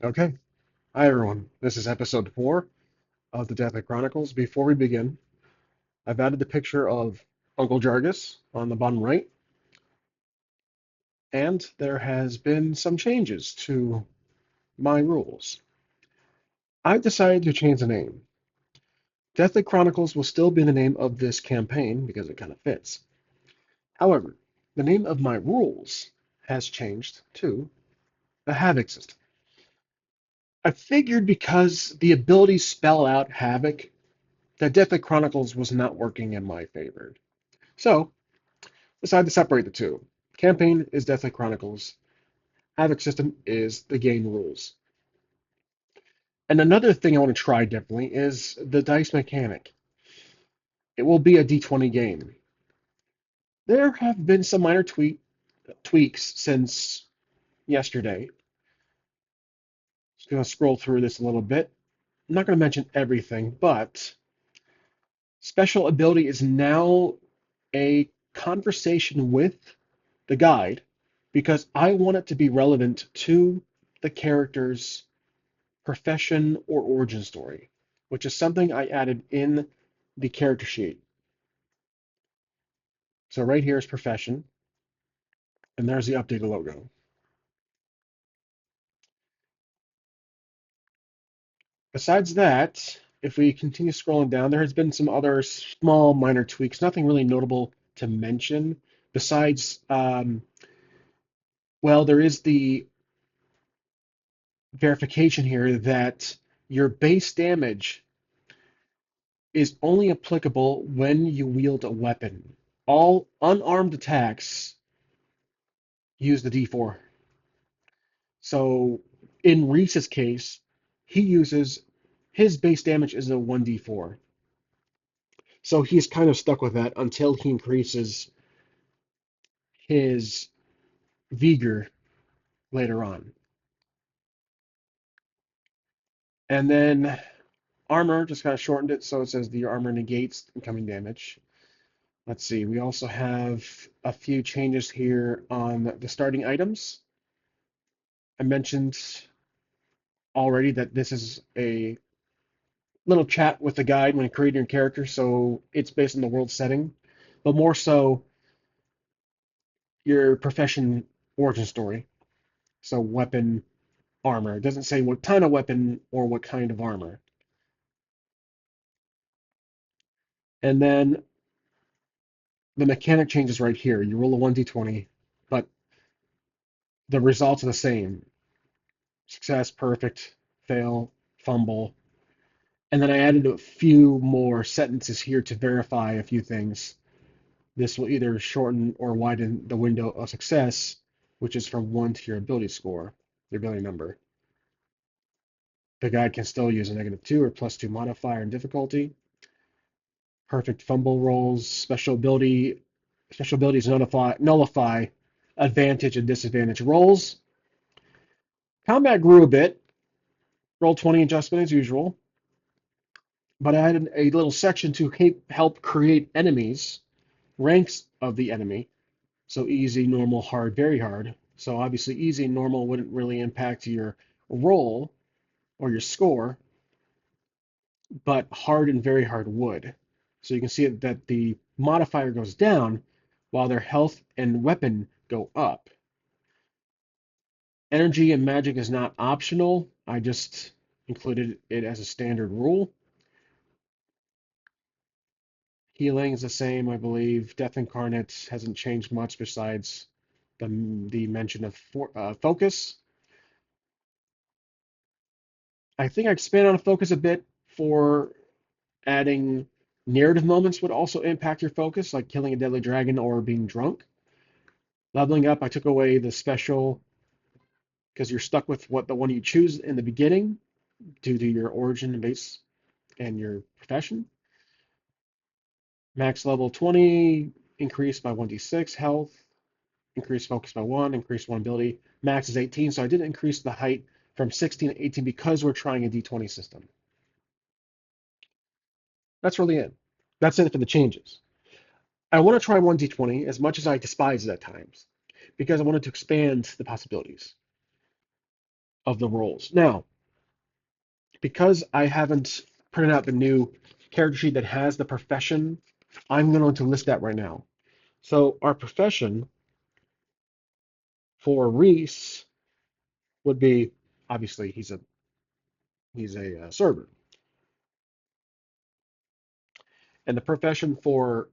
Okay. Hi, everyone. This is episode 4 of the Deathly Chronicles. Before we begin, I've added the picture of Uncle Jargus on the bottom right, and there has been some changes to my rules. I've decided to change the name. Deathly Chronicles will still be the name of this campaign because it kind of fits. However, the name of my rules has changed to the Havoc system. I figured because the abilities spell out Havoc, that Deathly Chronicles was not working in my favor. So, decided to separate the two. Campaign is Deathly Chronicles. Havoc system is the game rules. And another thing I want to try differently is the dice mechanic. It will be a D20 game. There have been some minor tweaks since yesterday. Just going to scroll through this a little bit. I'm not going to mention everything, but special ability is now a conversation with the guide because I want it to be relevant to the character's profession or origin story, which is something I added in the character sheet. So right here is profession, and there's the updated logo. Besides that, if we continue scrolling down, there has been some other small minor tweaks, nothing really notable to mention. Besides, well, there is the verification here that your base damage is only applicable when you wield a weapon. All unarmed attacks use the D4. So in Reese's case, he uses his base damage is a 1d4. So he's kind of stuck with that until he increases his vigor later on. And then armor just kind of shortened it so it says the armor negates incoming damage. Let's see, we also have a few changes here on the starting items. I mentioned already that this is a little chat with the guide when creating your character, so it's based on the world setting, but more so your profession origin story. So weapon, armor. It doesn't say what kind of weapon or what kind of armor. And then the mechanic changes right here. You roll a 1d20, but the results are the same. Success, perfect, fail, fumble. And then I added a few more sentences here to verify a few things. This will either shorten or widen the window of success, which is from 1 to your ability score, your ability number. The guide can still use a -2 or +2 modifier in difficulty. Perfect fumble rolls, special abilities nullify advantage and disadvantage rolls. Combat grew a bit, roll 20 adjustment as usual, but I added a little section to help create enemies, ranks of the enemy. So easy, normal, hard, very hard. So obviously easy and normal wouldn't really impact your roll or your score, but hard and very hard would. So you can see that the modifier goes down while their health and weapon go up. Energy and magic is not optional. I just included it as a standard rule. Healing is the same, I believe. Death Incarnate hasn't changed much besides the mention of focus. I think I expand on focus a bit for adding narrative moments would also impact your focus, like killing a deadly dragon or being drunk. Leveling up, I took away the special because you're stuck with what the one you choose in the beginning due to your origin and base and your profession. Max level 20, increased by 1d6 health, increased focus by 1, increased 1 ability. Max is 18, so I didn't increase the height from 16 to 18 because we're trying a d20 system. That's really it. That's it for the changes. I want to try 1d20 as much as I despise it at times because I wanted to expand the possibilities of the roles. Now, because I haven't printed out the new character sheet that has the profession, I'm going to list that right now. So our profession for Reese would be obviously he's a server, and the profession for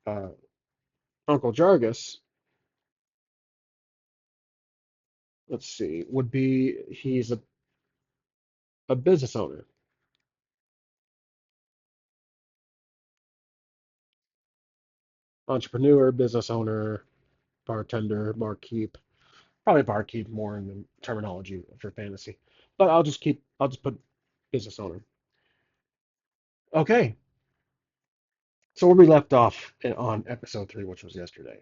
uh, Uncle Jargus, let's see, would be he's a business owner, entrepreneur, business owner, bartender, barkeep. Probably barkeep more in the terminology for fantasy, but I'll just put business owner. Okay, so where we left off on episode 3, which was yesterday,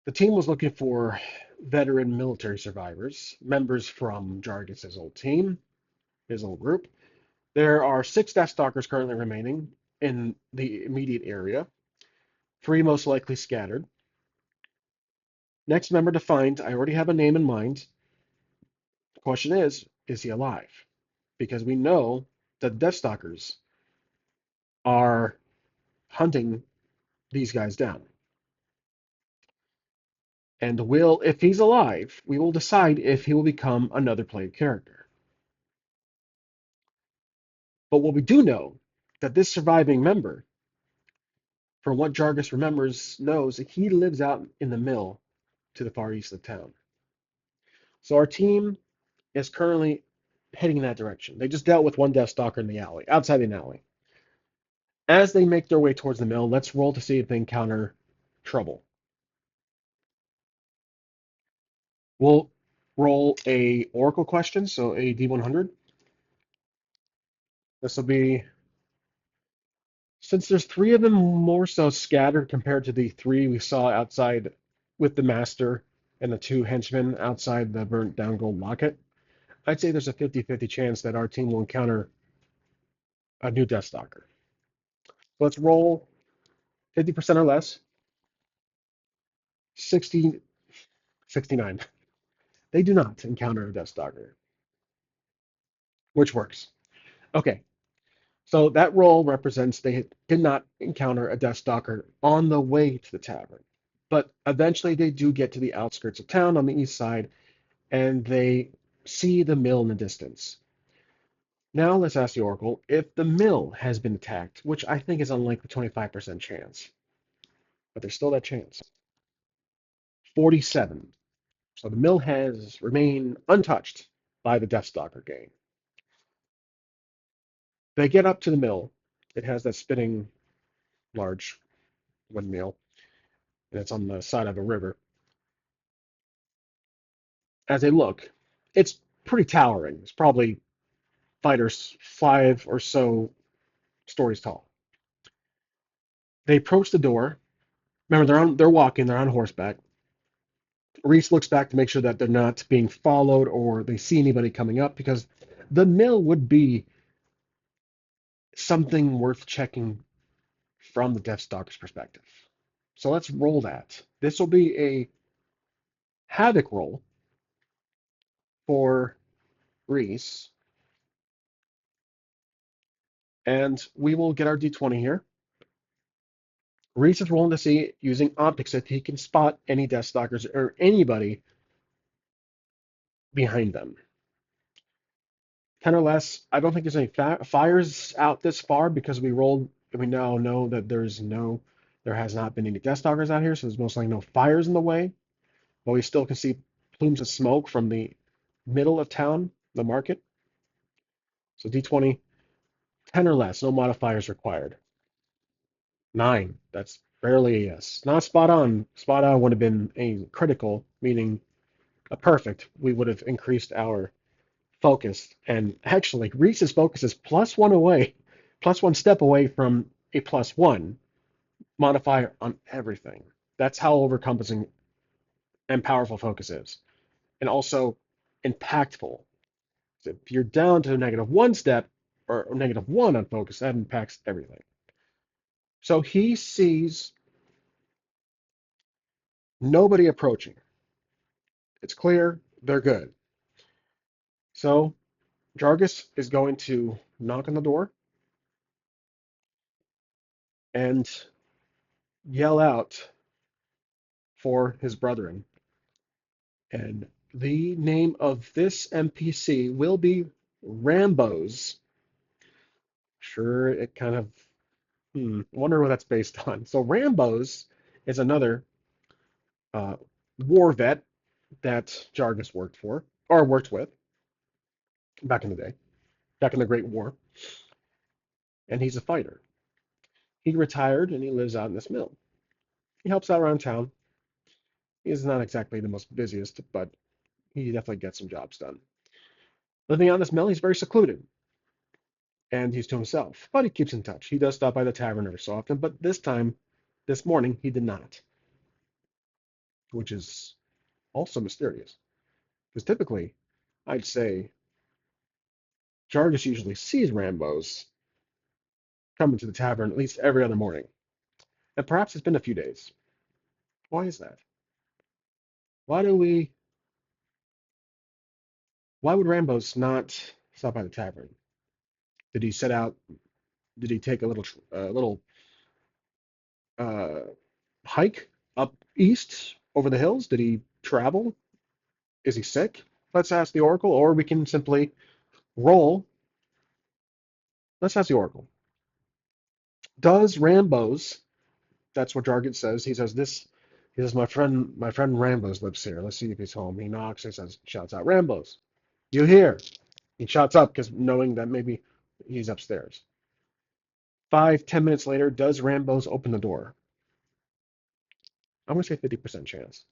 the team was looking for veteran military survivors, members from Jargus's old team, his old group. There are 6 Deathstalkers currently remaining in the immediate area, 3 most likely scattered. Next member to find, I already have a name in mind. The question is he alive? Because we know that Deathstalkers are hunting these guys down. And if he's alive, we will decide if he will become another played character. But what we do know that this surviving member, from what Jargus remembers, knows that he lives out in the mill to the far east of town. So our team is currently heading in that direction. They just dealt with one Deathstalker in the alley, outside the alley. As they make their way towards the mill, let's roll to see if they encounter trouble. We'll roll a Oracle question, so a D100. This will be, since there's 3 of them more so scattered compared to the 3 we saw outside with the Master and the 2 henchmen outside the burnt down gold locket, I'd say there's a 50-50 chance that our team will encounter a new Deathstalker. So let's roll 50% or less. 60, 69. They do not encounter a Deathstalker, which works. Okay, so that roll represents they did not encounter a Deathstalker on the way to the tavern. But eventually they do get to the outskirts of town on the east side, and they see the mill in the distance. Now let's ask the Oracle if the mill has been attacked, which I think is unlikely, 25% chance. But there's still that chance. 47. So the mill has remained untouched by the Deathstalker gang. They get up to the mill. It has that spinning large windmill, and it's on the side of a river. As they look, it's pretty towering. It's probably fighters 5 or so stories tall. They approach the door. Remember, they're walking. They're on horseback. Reese looks back to make sure that they're not being followed or they see anybody coming up because the mill would be something worth checking from the Deathstalker's perspective. So let's roll that. This will be a Havoc roll for Reese, and we will get our D20 here. Reese is rolling to see using optics if he can spot any Deathstalkers or anybody behind them. 10 or less. I don't think there's any fires out this far because we now know that there has not been any Deathstalkers out here, so there's most likely no fires in the way. But we still can see plumes of smoke from the middle of town, the market. So D20, 10 or less, no modifiers required. 9, that's barely a yes. Not spot on. Spot on would have been a critical, meaning a perfect. We would have increased our focus. And actually, Reese's focus is +1 away, +1 step away from a +1 modifier on everything. That's how overcompassing and powerful focus is. And also impactful. So if you're down to -1 step or -1 on focus, that impacts everything. So he sees nobody approaching. It's clear they're good. So Jargus is going to knock on the door and yell out for his brethren. And the name of this NPC will be Rambo's. Sure, it kind of, wonder what that's based on. So Rambo's is another uh, war vet that Jargus worked for, or worked with back in the day, back in the Great War, and he's a fighter. He retired and he lives out in this mill. He helps out around town. He's not exactly the most busiest, but he definitely gets some jobs done. Living out in this mill, he's very secluded and he's to himself, but he keeps in touch. He does stop by the tavern every so often, but this morning, he did not, which is also mysterious. Because typically, I'd say Jargus usually sees Rambo's coming to the tavern at least every other morning. And perhaps it's been a few days. Why is that? Why do we why would Rambo's not stop by the tavern? Did he set out did he take a little uh hike up east over the hills? Did he travel? Is he sick? Let's ask the Oracle, or we can simply roll. Let's ask the Oracle. Does Rambo's, that's what Jargon says. He says, my friend Rambo's lives here. Let's see if he's home. He knocks, he says, shouts out, Rambo's, you here? He shouts up because knowing that maybe he's upstairs. 5, 10 minutes later, does Rambo's open the door? I'm gonna say 50% chance.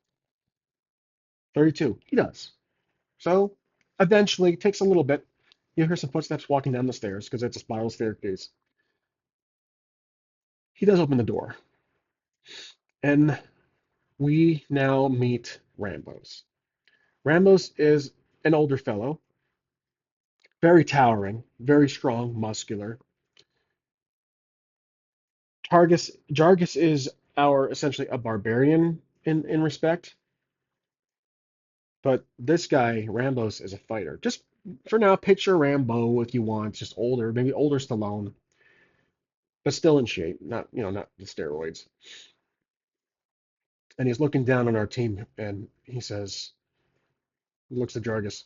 32. He does. So eventually, it takes a little bit. You hear some footsteps walking down the stairs because it's a spiral staircase. He does open the door, and we now meet Rambo's. Rambo's is an older fellow, very towering, very strong, muscular. Jargus is our essentially a barbarian in respect, but this guy, Rambo's, is a fighter. Just for now, picture Rambo if you want, just older, maybe older Stallone, but still in shape, not the steroids. And he's looking down on our team and he looks at Jargus,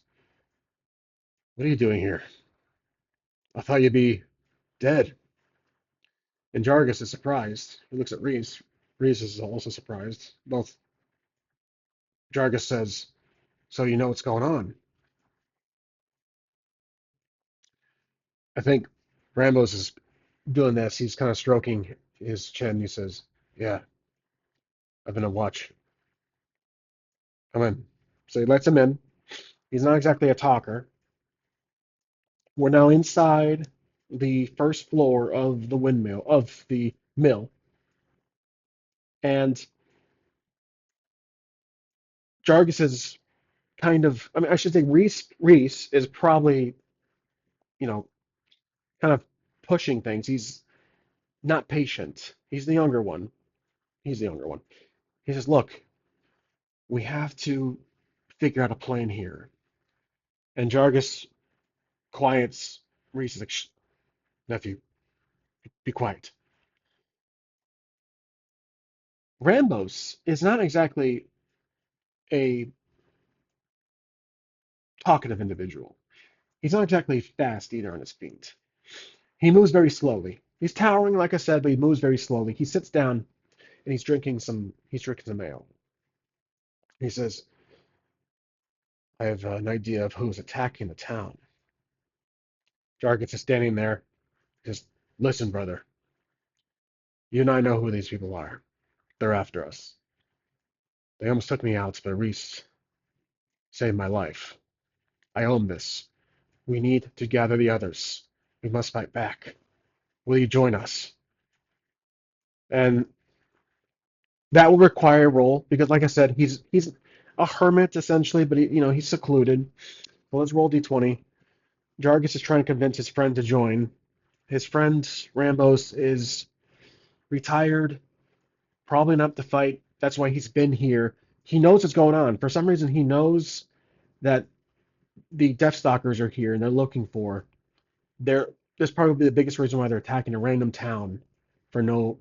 what are you doing here? I thought you'd be dead. And Jargus is surprised. He looks at Reese. Reese is also surprised. Both Jargus says, so you know what's going on. I think Ramos is doing this. He's kind of stroking his chin. He says, yeah, I've been on watch. Come in. So he lets him in. He's not exactly a talker. We're now inside the first floor of the mill. And Jargus is I mean, I should say Reese is probably, you know, kind of pushing things. He's not patient. He's the younger one. He's the younger one. He says, look, we have to figure out a plan here. And Jargus quiets Reese. Is like, shh, nephew, be quiet. Rambos is not exactly a talkative individual. He's not exactly fast either on his feet. He moves very slowly. He's towering, like I said, but he moves very slowly. He sits down and he's drinking some ale. He says, I have an idea of who's attacking the town. Jargus is standing there, just listen, brother. You and I know who these people are. They're after us. They almost took me out, but Reese saved my life. I own this. We need to gather the others. We must fight back. Will you join us? And that will require a roll because, like I said, he's a hermit essentially, but he's secluded. So let's roll d20. Jargus is trying to convince his friend to join. His friend Rambos is retired, probably not to fight. That's why he's been here. He knows what's going on. For some reason, he knows that the Deathstalkers are here and they're looking for they're that's probably the biggest reason why they're attacking a random town for no,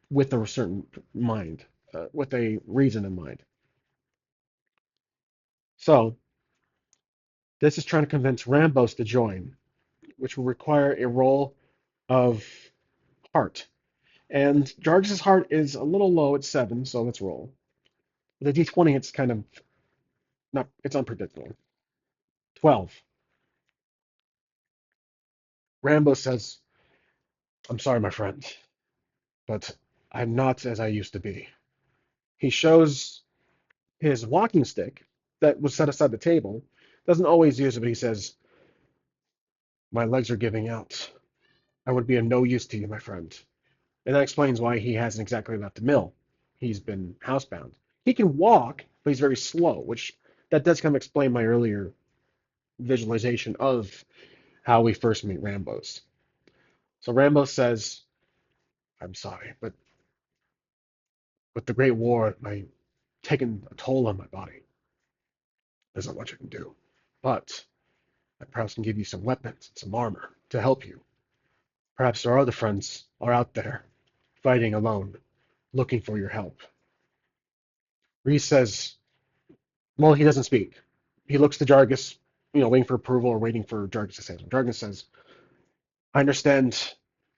with a certain mind, with a reason in mind. So this is trying to convince Rambos to join, which will require a roll of heart. And Jargis's heart is a little low at 7, so let's roll. With a d20, it's kind of not, it's unpredictable. 12. Rambo says, I'm sorry, my friend, but I'm not as I used to be. He shows his walking stick that was set aside the table. Doesn't always use it, but he says, my legs are giving out. I would be of no use to you, my friend. And that explains why he hasn't exactly left the mill. He's been housebound. He can walk, but he's very slow, which that does kind of explain my earlier visualization of how we first meet Rambos. So Rambo says, I'm sorry, but with the Great War, I taken a toll on my body. There's not much I can do. But I perhaps can give you some weapons and some armor to help you. Perhaps our other friends are out there fighting alone, looking for your help. Reese says, well, he doesn't speak. He looks to Jargus, waiting for approval or waiting for Jargus to say something. Jargus says, I understand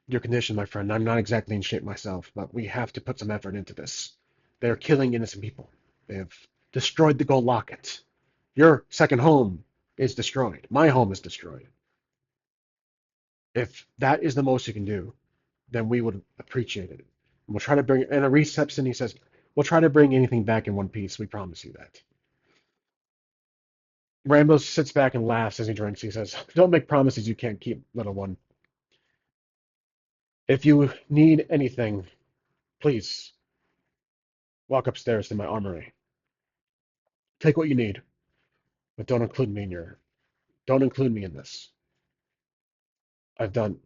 your condition, my friend. I'm not exactly in shape myself, but we have to put some effort into this. They're killing innocent people. They have destroyed the gold locket. Your second home is destroyed. My home is destroyed. If that is the most you can do, then we would appreciate it. And we'll try to bring, and Reese steps in, he says, we'll try to bring anything back in one piece. We promise you that. Rambo sits back and laughs as he drinks. He says, don't make promises you can't keep, little one. If you need anything, please walk upstairs to my armory. Take what you need, but don't include me in this. I've done,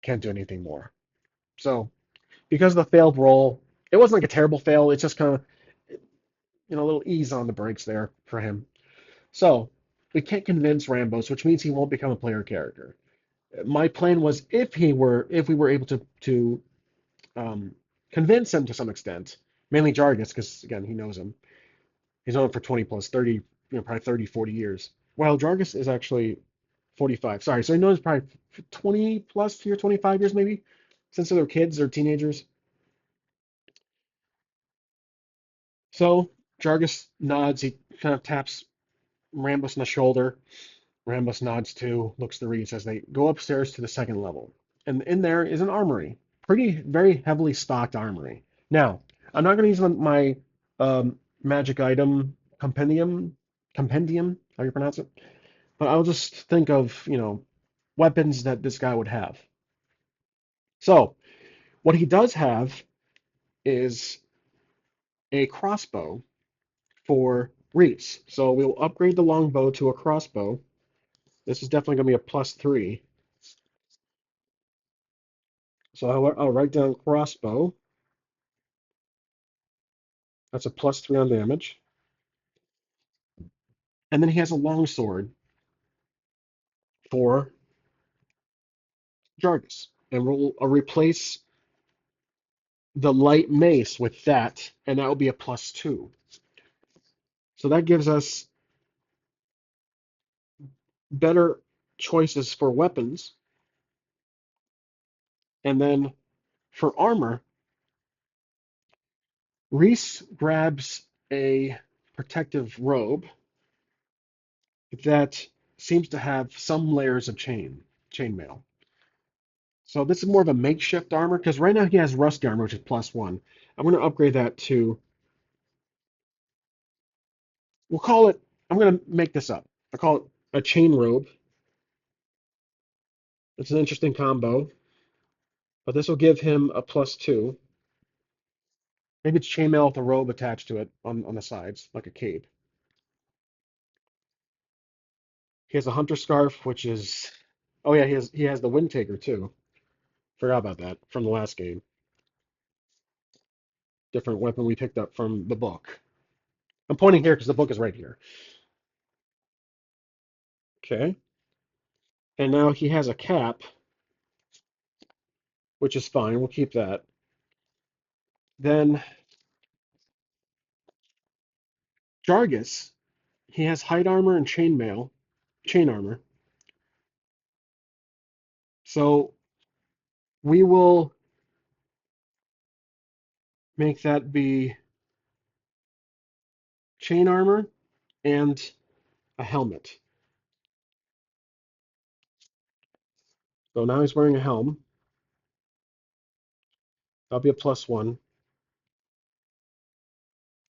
can't do anything more. So, because of the failed roll, it wasn't like a terrible fail. It's just kind of, a little ease on the brakes there for him. So, we can't convince Rambos, which means he won't become a player character. My plan was if we were able to um, convince him to some extent, mainly Jargus, because again he knows him. He's known him for 20 plus 30, probably 30, 40 years. While Jargus is actually 45. Sorry, so he knows probably 20 plus year, 25 years maybe, since they're kids or teenagers. So Jargus nods. He kind of taps Rambus on the shoulder. Rambus nods too, looks to Reese as they go upstairs to the second level. And in there is an armory. Very heavily stocked armory. Now, I'm not going to use my magic item compendium, how you pronounce it, but I'll just think of, weapons that this guy would have. So, what he does have is a crossbow for Reese. So we'll upgrade the longbow to a crossbow. This is definitely going to be a +3. So I'll write down crossbow. That's a +3 on damage. And then he has a longsword for Jargus. And we'll replace the light mace with that, and that will be a +2. So that gives us better choices for weapons. And then for armor, Reese grabs a protective robe that seems to have some layers of chainmail. So this is more of a makeshift armor because right now he has rusty armor, which is +1. I'm going to upgrade that to, we'll call it, I'm going to make this up. I call it a chain robe. It's an interesting combo, but this will give him a +2. Maybe it's chainmail with a robe attached to it on the sides, like a cape. He has a hunter scarf, which is, oh yeah, he has the wind taker too. Forgot about that from the last game. Different weapon we picked up from the book. I'm pointing here because the book is right here. Okay. And now he has a cap, which is fine. We'll keep that. Then Jargus, he has hide armor and chain armor. So we will make that be chain armor and a helmet. So now he's wearing a helm. That'll be a +1.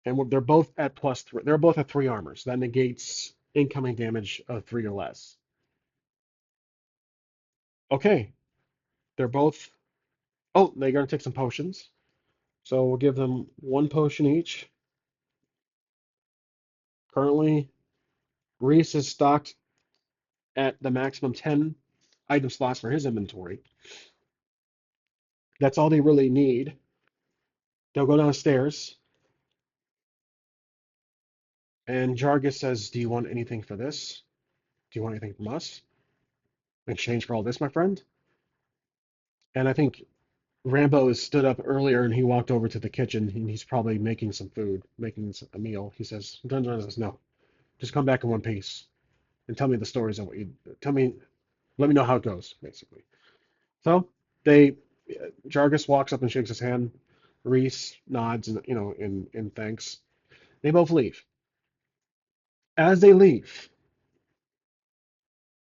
And they're both at +3. They're both at 3 armor. So that negates incoming damage of 3 or less. Okay. They're both. Oh, they're going to take some potions. So we'll give them 1 potion each. Currently, Reese is stocked at the maximum 10 item slots for his inventory. That's all they really need. They'll go downstairs, and Jargus says, "Do you want anything for this? Do you want anything from us in exchange for all this, my friend?" And I think Rambo has stood up earlier and he walked over to the kitchen and he's probably making some food, making a meal. He says, Dungeon says, "No, just come back in one piece and tell me the stories of what you tell me. Let me know how it goes, basically." So they, Jargus walks up and shakes his hand. Reese nods, and in thanks. They both leave. As they leave,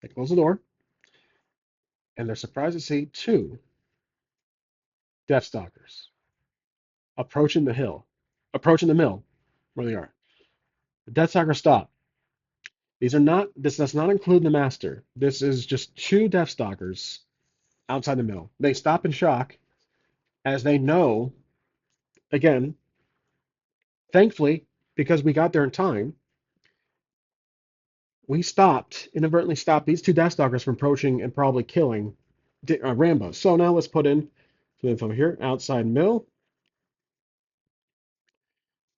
they close the door, and they're surprised to see two Deathstalkers approaching the mill where they are. The Deathstalkers stop. This does not include the Master. This is just two Deathstalkers outside the mill. They stop in shock as they know, again, thankfully, because we got there in time, we inadvertently stopped these two Deathstalkers from approaching and probably killing Rambo. So now let's put in some info here. Outside mill,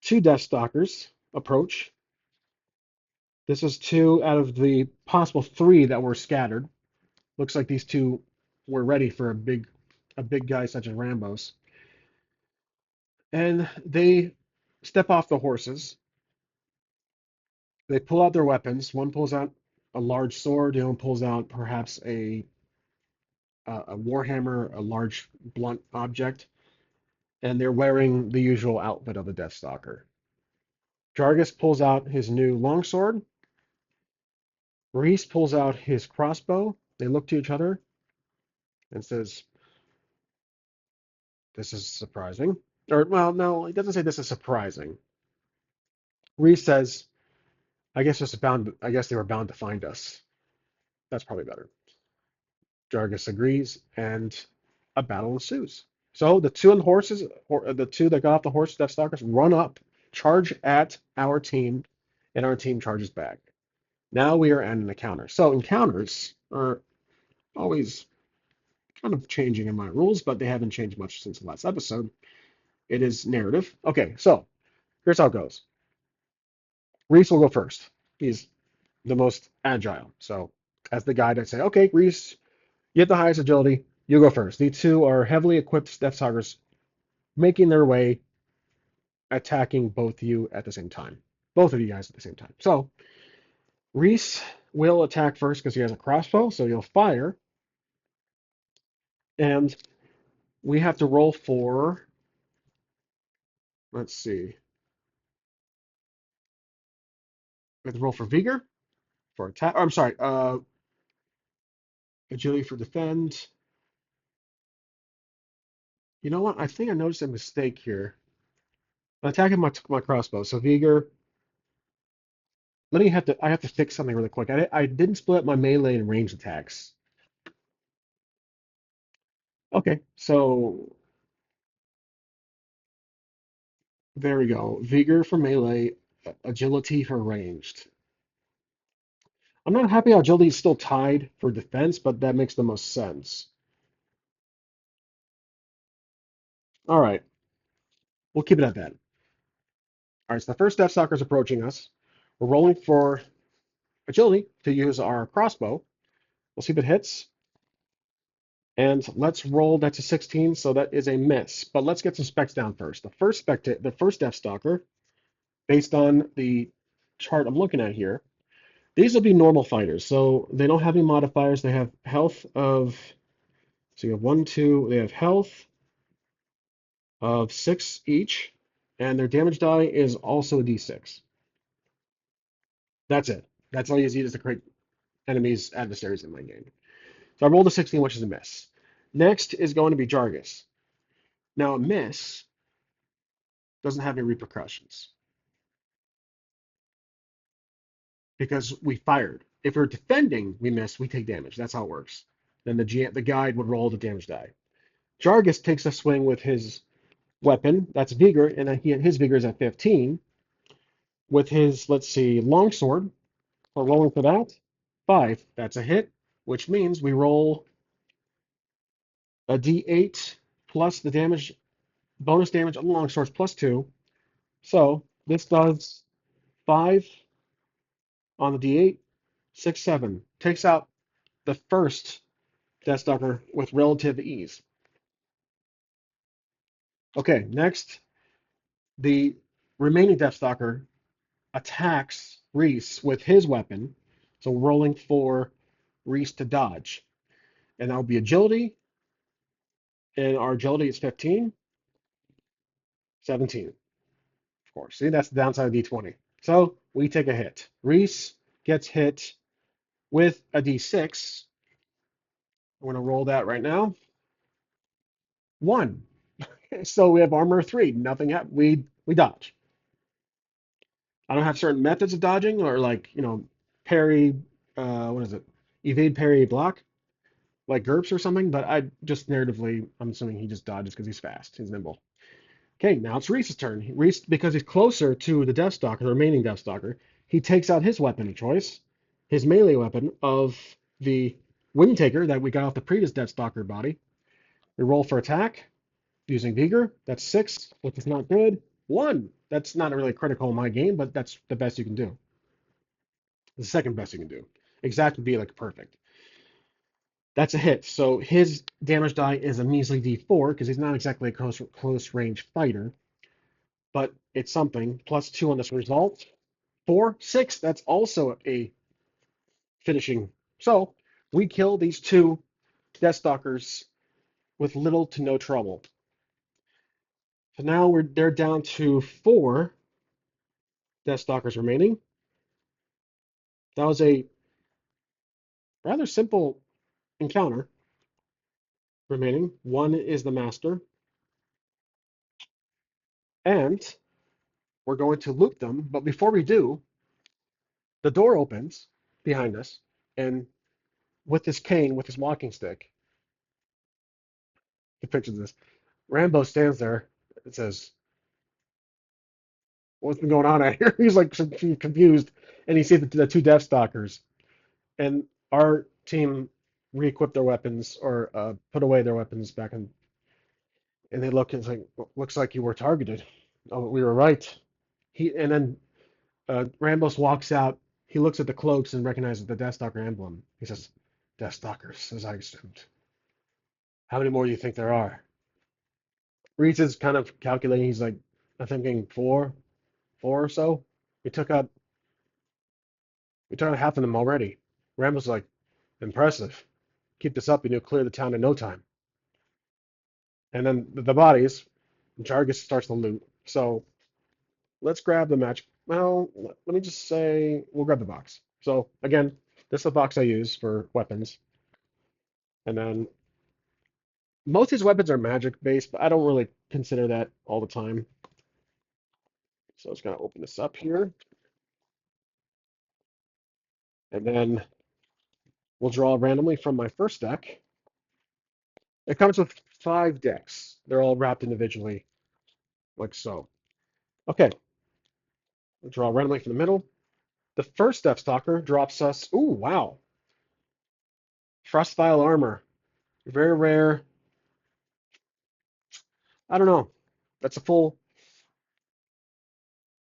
two Deathstalkers approach. This is two out of the possible three that were scattered. Looks like these two were ready for a big guy such as Rambo's. And they step off the horses. They pull out their weapons. One pulls out a large sword. The other one pulls out perhaps a warhammer, a large blunt object, and they're wearing the usual outfit of the Deathstalker. Jargus pulls out his new longsword. Reese pulls out his crossbow. They look to each other and says, "This is surprising." Or, well, no, he doesn't say this is surprising. Reese says, I guess they were bound to find us." That's probably better. Jargus agrees, and a battle ensues. So the two on the horses, or the two that got off the horse, Deathstalkers, run up, charge at our team, and our team charges back. Now we are at an encounter. So encounters are always kind of changing in my rules, but they haven't changed much since the last episode. It is narrative. Okay, so here's how it goes. Reese will go first. He's the most agile. So as the guide, I'd say, "Okay, Reese, you have the highest agility. You go first." The two are heavily equipped Deathstalkers making their way, attacking both you at the same time. Both of you guys at the same time. So Reese will attack first because he has a crossbow, so he'll fire. And we have to roll for, let's see, we have to roll for vigor, for attack. I'm sorry, agility for defend. You know what? I think I noticed a mistake here. I'm attacking my crossbow. So vigor. I have to fix something really quick. I didn't split up my melee and range attacks. Okay, so there we go. Vigor for melee, agility for ranged. I'm not happy how agility is still tied for defense, but that makes the most sense. All right, we'll keep it at that. All right, so the first Deathstalker is approaching us. We're rolling for agility to use our crossbow. We'll see if it hits. And let's roll. That's a 16, so that is a miss. But let's get some specs down first. The first Death Stalker, based on the chart I'm looking at here, these will be normal fighters. So they don't have any modifiers. They have health of, so you have one, two, they have health of six each, and their damage die is also a d6. That's it. That's all you need is to create enemies, adversaries in my game. So I rolled a 16, which is a miss. Next is going to be Jargus. Now, a miss doesn't have any repercussions because we fired. If we're defending, we miss, we take damage. That's how it works. Then the guide would roll the damage die. Jargus takes a swing with his weapon. That's Vigor, and his Vigor is at 15. With his, let's see, longsword, we're rolling for that. 5. That's a hit, which means we roll a d8 plus the damage, bonus damage on the longsword plus 2. So this does 5 on the d8, 6, 7. Takes out the first Deathstalker with relative ease. Okay, next, the remaining Deathstalker attacks Reese with his weapon. So rolling for Reese to dodge. And that would be agility. And our agility is 15, 17, of course. See, that's the downside of D20. So we take a hit. Reese gets hit with a D6. I'm going to roll that right now. 1. So we have armor 3. Nothing happened. We dodge. I don't have certain methods of dodging or like, parry, what is it? Evade, parry, block, like GURPS or something, but I just narratively, I'm assuming he just dodges because he's fast. He's nimble. Okay, now it's Reese's turn. Reese, because he's closer to the Deathstalker, the remaining Deathstalker, he takes out his weapon of choice, his melee weapon of the Wingtaker that we got off the previous Deathstalker body. We roll for attack using Vigor. That's 6, which is not good. 1. That's not really critical in my game, but that's the best you can do. The second best you can do. Exact would be like perfect. That's a hit. So his damage die is a measly D4 because he's not exactly a close range fighter, but it's something. Plus 2 on this result. 4, 6. That's also a finishing. So we kill these two Deathstalkers with little to no trouble. So now they're down to 4 Deathstalkers remaining. That was a rather simple encounter remaining. One is the master, and we're going to loot them. But before we do, the door opens behind us, and with this cane, with his walking stick, you picture this. Rambo stands there. It says, "What's been going on out here?" He's like confused, and he sees the two Deathstalkers, and our team re-equip their weapons or put away their weapons back in, and they look and it's like, "Looks like you were targeted." Oh, we were right. And then Rambos walks out. He looks at the cloaks and recognizes the Deathstalker emblem. He says, "Deathstalkers, as I assumed. How many more do you think there are?" Reese is kind of calculating. He's like, I'm thinking four or so. We took out we took out half of them already. Rambos like, impressive. Keep this up and you'll clear the town in no time. And then the bodies, Jargus starts to loot. So let's grab the match. Well, let me just say we'll grab the box. So again, this is the box I use for weapons. And then most of these weapons are magic based, but I don't really consider that all the time. So I'm just gonna open this up here. And then we'll draw randomly from my first deck. It comes with 5 decks. They're all wrapped individually, like so. Okay, we'll draw randomly from the middle. The first Deathstalker drops us, ooh, wow, Frostfile Armor. Very rare. I don't know. That's a full,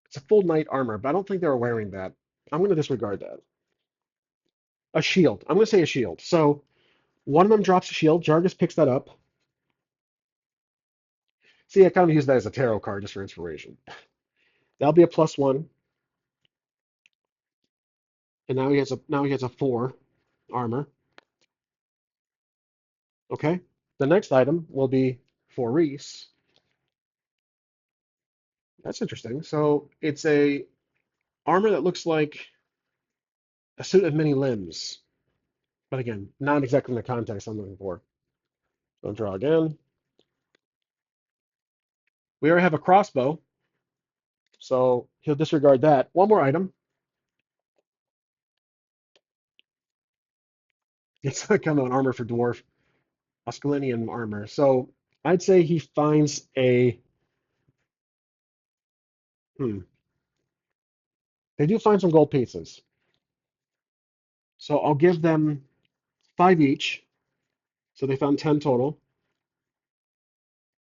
it's a full knight armor, but I don't think they were wearing that. I'm going to disregard that. a shield. I'm going to say a shield. So one of them drops a shield. Jargus picks that up. See, I kind of use that as a tarot card just for inspiration. That'll be a +1, and now he has a 4 armor. Okay. The next item will be for Reese. That's interesting. So it's a armor that looks like a suit of many limbs, but again, not exactly in the context I'm looking for. I'll draw again. We already have a crossbow, so he'll disregard that. One more item. It's kind of an armor for dwarf, Osculinian armor. So I'd say he finds a. Hmm. They do find some gold pieces, so I'll give them 5 each. So they found 10 total.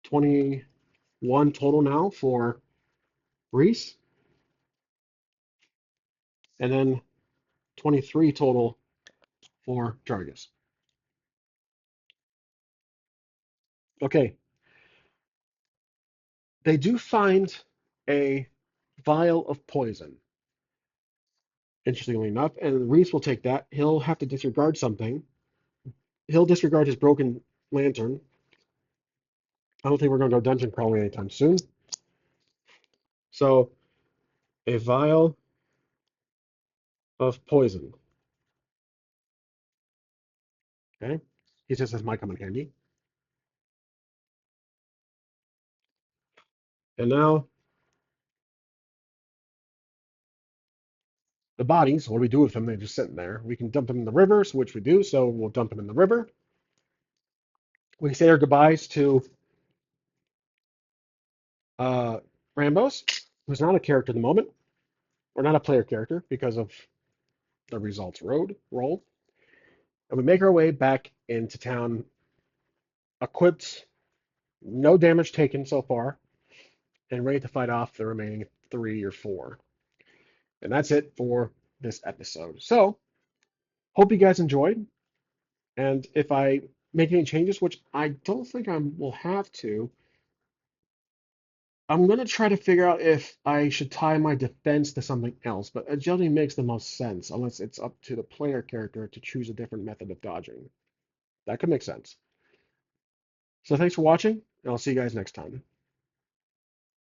21 total now for Reese, and then 23 total for Jargus. Okay, they do find a vial of poison, interestingly enough, and Reese will take that. He'll have to disregard something. He'll disregard his broken lantern. I don't think we're going to go dungeon crawling anytime soon. So, a vial of poison. Okay, he says this might come in handy. And now the bodies. What do we do with them? They're just sitting there. We can dump them in the river, so which we do. So we'll dump them in the river. We say our goodbyes to uh, Rambos, who's not a character at the moment, or not a player character because of the results roll, and we make our way back into town, equipped, no damage taken so far, and ready to fight off the remaining 3 or 4. And that's it for this episode. So, hope you guys enjoyed. And if I make any changes, which I don't think I will have to, I'm going to try to figure out if I should tie my defense to something else, but agility makes the most sense unless it's up to the player character to choose a different method of dodging. That could make sense. So thanks for watching, and I'll see you guys next time.